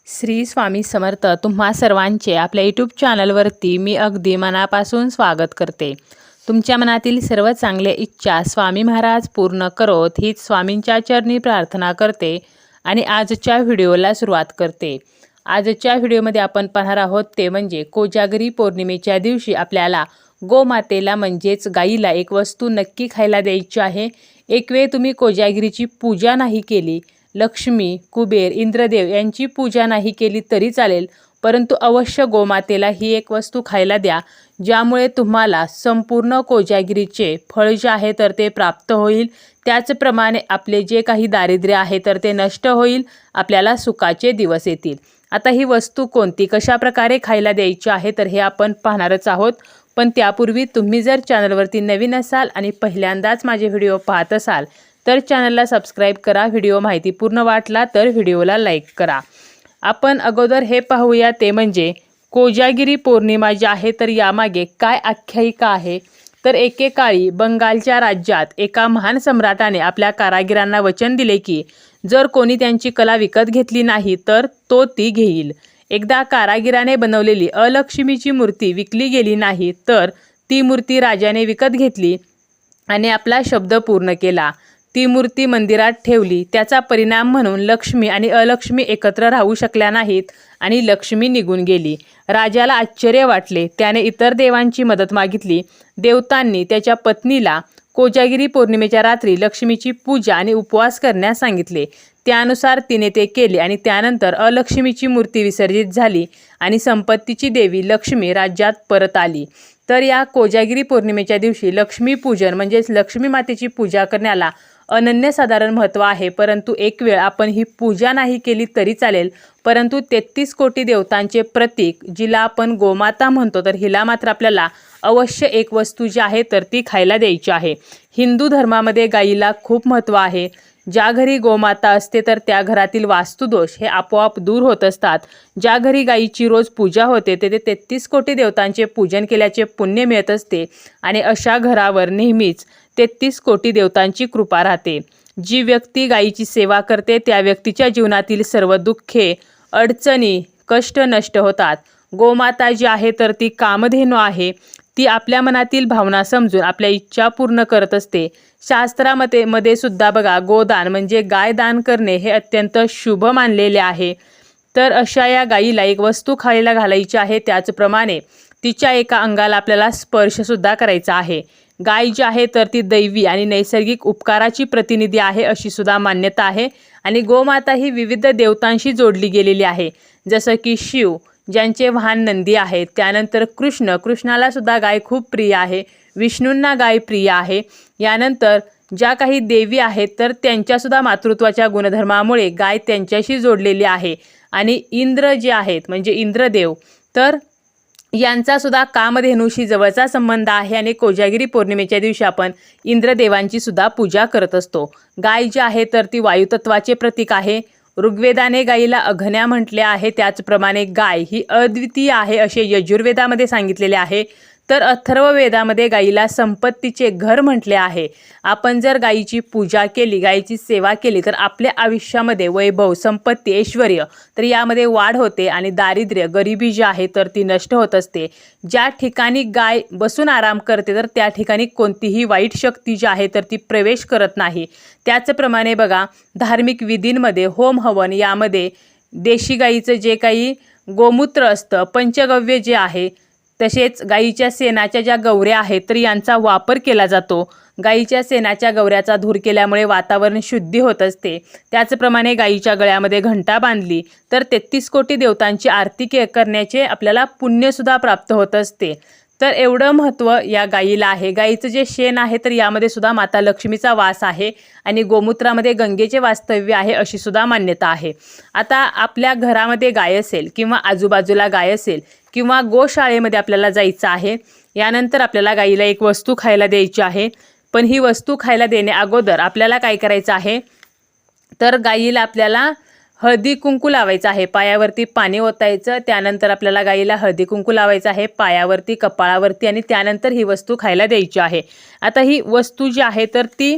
श्री स्वामी समर्थ तुम्हा सर्वांचे आपल्या यूट्यूब चॅनलवरती मी अगदी मनापासून स्वागत करते। तुमच्या मनातील सर्व चांगल्या इच्छा स्वामी महाराज पूर्ण करोत हीच स्वामींच्या चरणी प्रार्थना करते आणि आजच्या व्हिडिओला सुरुवात करते। आजच्या व्हिडिओमध्ये आपण पाहणार आहोत ते म्हणजे कोजागिरी पौर्णिमेच्या दिवशी आपल्याला गोमातेला म्हणजेच गाईला एक वस्तू नक्की खायला द्यायची आहे। एक वेळ तुम्ही कोजागिरीची पूजा नाही केली, लक्ष्मी, कुबेर, इंद्रदेव यांची पूजा नाही केली तरी चालेल, परंतु अवश्य गोमातेला ही एक वस्तू खायला द्या, ज्यामुळे तुम्हाला संपूर्ण कोजागिरीचे फळ जे आहे तर ते प्राप्त होईल। त्याचप्रमाणे आपले जे काही दारिद्र्य आहे तर ते नष्ट होईल, आपल्याला सुखाचे दिवस येतील। आता ही वस्तू कोणती, कशा प्रकारे खायला द्यायची आहे तर हे आपण पाहणारच आहोत। पण त्यापूर्वी तुम्ही जर चॅनलवरती नवीन असाल आणि पहिल्यांदाच माझे व्हिडिओ पाहत असाल तर चॅनलला सबस्क्राईब करा। व्हिडिओ माहितीपूर्ण वाटला तर व्हिडिओला लाईक करा। आपण अगोदर हे पाहूया ते म्हणजे कोजागिरी पौर्णिमा जी आहे तर यामागे काय आख्यायिका आहे। तर एकेकाळी बंगालच्या राज्यात एका महान सम्राटाने आपल्या कारागिरांना वचन दिले की जर कोणी त्यांची कला विकत घेतली नाही तर तो ती घेईल। एकदा कारागिराने बनवलेली अलक्ष्मीची मूर्ती विकली गेली नाही तर ती मूर्ती राजाने विकत घेतली आणि आपला शब्द पूर्ण केला। ती मूर्ती मंदिरात ठेवली। त्याचा परिणाम म्हणून लक्ष्मी आणि अलक्ष्मी एकत्र राहू शकल्या नाहीत आणि लक्ष्मी निघून गेली। राजाला आश्चर्य वाटले। त्याने इतर देवांची मदत मागितली। देवतांनी त्याच्या पत्नीला कोजागिरी पौर्णिमेच्या रात्री लक्ष्मीची पूजा आणि उपवास करण्यास सांगितले। त्यानुसार तिने ते केले आणि त्यानंतर अलक्ष्मीची मूर्ती विसर्जित झाली आणि संपत्तीची देवी लक्ष्मी राज्यात परत आली। तर या कोजागिरी पौर्णिमेच्या दिवशी लक्ष्मी पूजन म्हणजेच लक्ष्मी मातेची पूजा करण्याला अनन्यसाधारण महत्त्व आहे। परंतु एक वेळ आपण ही पूजा नाही केली तरी चालेल, परंतु 33 कोटी देवतांचे प्रतीक जिला आपण गोमाता म्हणतो तर हिला मात्र आपल्याला अवश्य एक वस्तू जी आहे तर ती खायला द्यायची आहे। हिंदू धर्मामध्ये गाईला खूप महत्त्व आहे। ज्या घरी गोमाता असते तर त्या घरातील वास्तुदोष हे आपोआप दूर होत असतात। ज्या घरी गाईची रोज पूजा होते तेथे 33 कोटी देवतांचे पूजन केल्याचे पुण्य मिळत असते आणि अशा घरावर नेहमीच 33 कोटी देवतांची कृपा राहते। जी व्यक्ती गाईची सेवा करते त्या व्यक्तीच्या जीवनातील सर्व दुःखे, अडचणी, कष्ट नष्ट होतात। गोमाता जी आहे तर ती कामधेनू आहे। ती आपल्या मनातील भावना समजून आपल्या इच्छा पूर्ण करत असते। शास्त्रामध्ये सुद्धा बघा गोदान म्हणजे गाय दान करणे हे अत्यंत शुभ मानलेले आहे। तर अशा या गाईला एक वस्तू खायला घालायची आहे। त्याचप्रमाणे तिच्या एका अंगाला आपल्याला स्पर्शसुद्धा करायचा आहे। गाय जी आहे तर ती दैवी आणि नैसर्गिक उपकाराची प्रतिनिधी आहे अशी सुद्धा मान्यता आहे आणि गोमाता ही विविध देवतांशी जोडली गेलेली आहे, जसं की शिव ज्यांचे वाहन नंदी आहे, त्यानंतर कृष्णाला सुद्धा गाय खूप प्रिय आहे, विष्णूंना गाय प्रिय आहे। यानंतर ज्या काही देवी आहेत तर त्यांच्यासुद्धा मातृत्वाच्या गुणधर्मामुळे गाय त्यांच्याशी जोडलेली आहे आणि इंद्र जे आहेत म्हणजे इंद्रदेव तर यांचा सुद्धा कामधेनूशी जवळचा संबंध आहे आणि कोजागिरी पौर्णिमेच्या दिवशी आपण इंद्रदेवांची सुद्धा पूजा करत असतो। गाय जी आहे तर ती वायुतत्वाचे प्रतीक आहे। ऋग्वेदाने गायीला अघन्या म्हटले आहे। त्याचप्रमाणे गाय ही अद्वितीय आहे असे यजुर्वेदामध्ये सांगितलेले आहे। तर अथर्ववेदामध्ये गायीला संपत्तीचे घर म्हटले आहे। आपण जर गायीची पूजा केली, गायीची सेवा केली तर आपल्या आयुष्यामध्ये वैभव, संपत्ती, ऐश्वर्य तर यामध्ये वाढ होते आणि दारिद्र्य, गरिबी जी आहे तर ती नष्ट होत असते। ज्या ठिकाणी गाय बसून आराम करते तर त्या ठिकाणी कोणतीही वाईट शक्ती जी आहे तर ती प्रवेश करत नाही। त्याचप्रमाणे बघा धार्मिक विधींमध्ये होम हवन यामध्ये देशी गाईचं जे काही गोमूत्र असतं, पंचगव्य जे आहे, तसेच गाईच्या शेणाच्या ज्या गवऱ्या आहेत तर यांचा वापर केला जातो। गाईच्या शेणाच्या गवऱ्याचा धूर केल्यामुळे वातावरण शुद्धी होत असते। त्याचप्रमाणे गाईच्या गळ्यामध्ये घंटा बांधली तर 33 कोटी देवतांची आरती करण्याचे आपल्याला पुण्यसुद्धा प्राप्त होत असते। तर एवढं महत्त्व या गाईला आहे। गाईचं जे शेण आहे तर यामध्ये सुद्धा माता लक्ष्मीचा वास आहे आणि गोमूत्रामध्ये गंगेचे वास्तव्य आहे अशी सुद्धा मान्यता आहे। आता आपल्या घरामध्ये गाय असेल किंवा आजूबाजूला गाय असेल किंवा गोशाळेमध्ये आपल्याला जायचं आहे, यानंतर आपल्याला गाईला एक वस्तू खायला द्यायची आहे। पण ही वस्तू खायला देण्या अगोदर आपल्याला काय करायचं आहे तर गाईला आपल्याला हळदी कुंकू लावायचं आहे। पायावरती पाणी ओतायचं, त्यानंतर आपल्याला गाईला हळदी कुंकू लावायचं आहे पायावरती, कपाळावरती आणि त्यानंतर ही वस्तू खायला द्यायची आहे। आता ही वस्तू जी आहे तर ती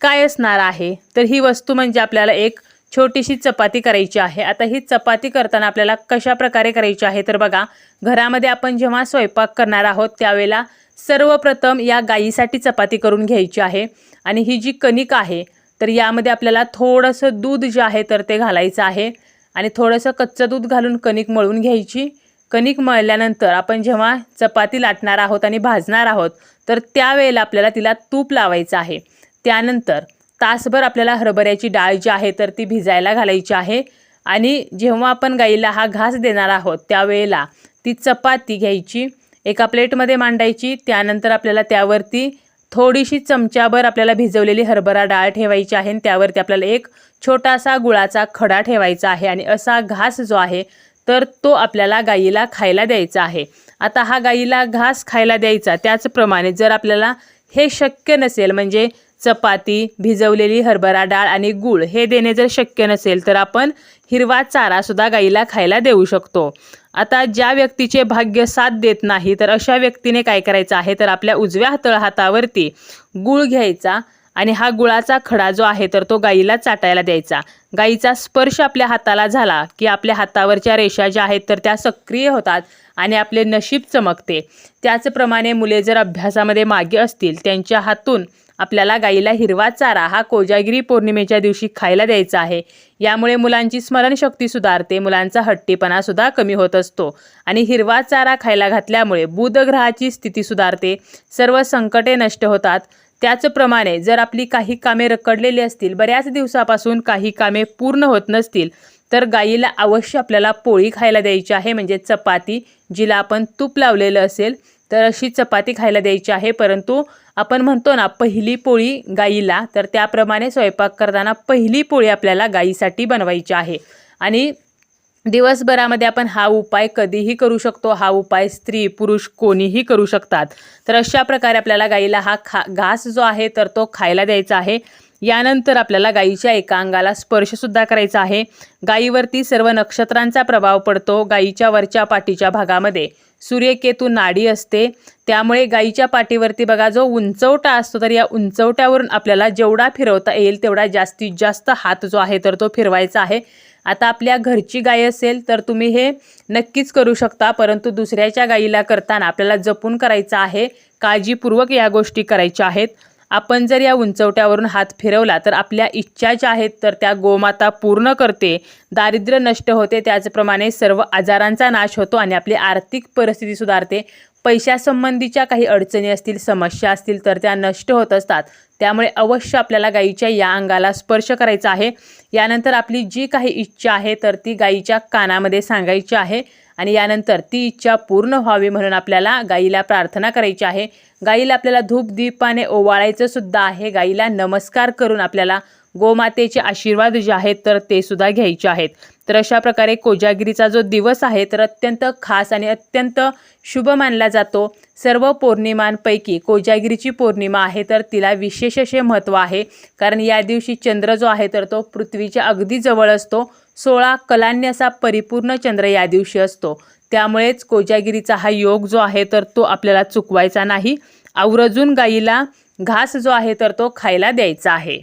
काय असणार आहे तर ही वस्तू म्हणजे आपल्याला एक छोटीशी चपाती करायची आहे। आता ही चपाती करताना आपल्याला कशा प्रकारे करायची आहे तर बघा, घरामध्ये आपण जेव्हा स्वयंपाक करणार आहोत त्यावेळेला सर्वप्रथम या गाईसाठी चपाती करून घ्यायची आहे। आणि ही जी कणिक आहे तर यामध्ये आपल्याला थोडंसं दूध जे आहे तर ते घालायचं आहे आणि थोडंसं कच्चं दूध घालून कणिक मळून घ्यायची। कणिक मळल्यानंतर आपण जेव्हा चपाती लाटणार आहोत आणि भाजणार आहोत तर त्यावेळेला आपल्याला तिला तूप लावायचं आहे। त्यानंतर तासभर आपल्याला हरभऱ्याची डाळ जी आहे तर ती भिजायला घालायची आहे आणि जेव्हा आपण गाईला हा घास देणार आहोत त्यावेळेला ती चपाती घ्यायची, एका प्लेटमध्ये मांडायची। त्यानंतर आपल्याला त्यावरती थोडीशी चमचाभर आपल्याला भिजवलेली हरभरा डाळ ठेवायची आहे आणि त्यावरती आपल्याला एक छोटासा गुळाचा खडा ठेवायचा आहे आणि असा घास जो आहे तर तो आपल्याला गाईला खायला द्यायचा आहे। आता हा गाईला घास खायला द्यायचा, त्याचप्रमाणे जर आपल्याला हे शक्य नसेल म्हणजे चपाती, भिजवलेली हरभरा डाळ आणि गूळ हे देणे जर शक्य नसेल तर आपण हिरवा चारा सुद्धा गाईला खायला देऊ शकतो। आता ज्या व्यक्तीचे भाग्य साथ देत नाही तर अशा व्यक्तीने काय करायचं आहे तर आपल्या उजव्या हातावरती गूळ घ्यायचा आणि हा गुळाचा खडा जो आहे तर तो गाईला चाटायला द्यायचा। गाईचा स्पर्श आपल्या हाताला झाला की आपल्या हातावरच्या रेषा ज्या आहेत तर त्या सक्रिय होतात आणि आपले नशीब चमकते। त्याचप्रमाणे मुले जर अभ्यासामध्ये मागे असतील त्यांच्या हातून आपल्याला गाईला हिरवा चारा हा कोजागिरी पौर्णिमेच्या दिवशी खायला द्यायचा आहे। यामुळे मुलांची स्मरणशक्ती सुधारते, मुलांचा हट्टीपणा सुद्धा कमी होत असतो आणि हिरवा चारा खायला घातल्यामुळे बुध ग्रहाची स्थिती सुधारते, सर्व संकटे नष्ट होतात। त्याचप्रमाणे जर आपली काही कामे रखडलेली असतील, बऱ्याच दिवसापासून काही कामे पूर्ण होत नसतील तर गाईला अवश्य आपल्याला पोळी खायला द्यायची आहे, म्हणजे चपाती जिला आपण तूप लावलेलं असेल तर अशी चपाती खायला द्यायची आहे। परंतु आपण म्हणतो ना पहिली पोळी गाईला, तर त्याप्रमाणे स्वयंपाक करताना पहिली पोळी आपल्याला गाईसाठी बनवायची आहे आणि दिवसभरामध्ये आपण हा उपाय कधीही करू शकतो। हा उपाय स्त्री पुरुष कोणीही करू शकतात। तर अशा प्रकारे आपल्याला गाईला हा घास जो आहे तर तो खायला द्यायचा आहे। यानंतर आपल्याला गाईच्या एका अंगाला स्पर्श सुद्धा करायचा आहे। गाईवरती सर्व नक्षत्रांचा प्रभाव पडतो। गाईच्या वरच्या पाठीच्या भागामध्ये सूर्यकेतू नाडी असते, त्यामुळे गाईच्या पाठीवरती बघा जो उंचवटा असतो तर या उंचवट्यावरून आपल्याला जेवढा फिरवता येईल तेवढा जास्तीत जास्त हात जो आहे तर तो फिरवायचा आहे। आता आपल्या घरची गाय असेल तर तुम्ही हे नक्कीच करू शकता, परंतु दुसऱ्याच्या गाईला करताना आपल्याला जपून करायचं आहे, काळजीपूर्वक या गोष्टी करायच्या आहेत। आपण जर या उंचवट्यावरून हात फिरवला तर आपल्या इच्छा ज्या आहेत तर त्या गोमाता पूर्ण करते, दारिद्र्य नष्ट होते, त्याचप्रमाणे सर्व आजारांचा नाश होतो आणि आपली आर्थिक परिस्थिती सुधारते। पैशासंबंधीच्या काही अडचणी असतील, समस्या असतील तर त्या नष्ट होत असतात। त्यामुळे अवश्य आपल्याला गाईच्या या अंगाला स्पर्श करायचा आहे। यानंतर आपली जी काही इच्छा आहे तर ती गाईच्या कानामध्ये सांगायची आहे आणि यानंतर ती इच्छा पूर्ण व्हावी म्हणून आपल्याला गाईला प्रार्थना करायची आहे। गाईला आपल्याला धूप दीपाने ओवाळायचं सुद्धा आहे। गाईला नमस्कार करून आपल्याला गोमातेचे आशीर्वाद जे आहेत तर ते सुद्धा घ्यायचे आहेत। तर अशा प्रकारे कोजागिरीचा जो दिवस आहे तर अत्यंत खास आणि अत्यंत शुभ मानला जातो। सर्व पौर्णिमांपैकी कोजागिरीची पौर्णिमा आहे तर तिला विशेष असे महत्त्व आहे, कारण या दिवशी चंद्र जो आहे तर तो पृथ्वीच्या अगदी जवळ असतो। 16 कलांनी असा परिपूर्ण चंद्र या दिवशी असतो, त्यामुळेच कोजागिरीचा हा योग जो आहे तर तो आपल्याला चुकवायचा नाही। आवर्जून गाईला घास जो आहे तर तो खायला द्यायचा आहे।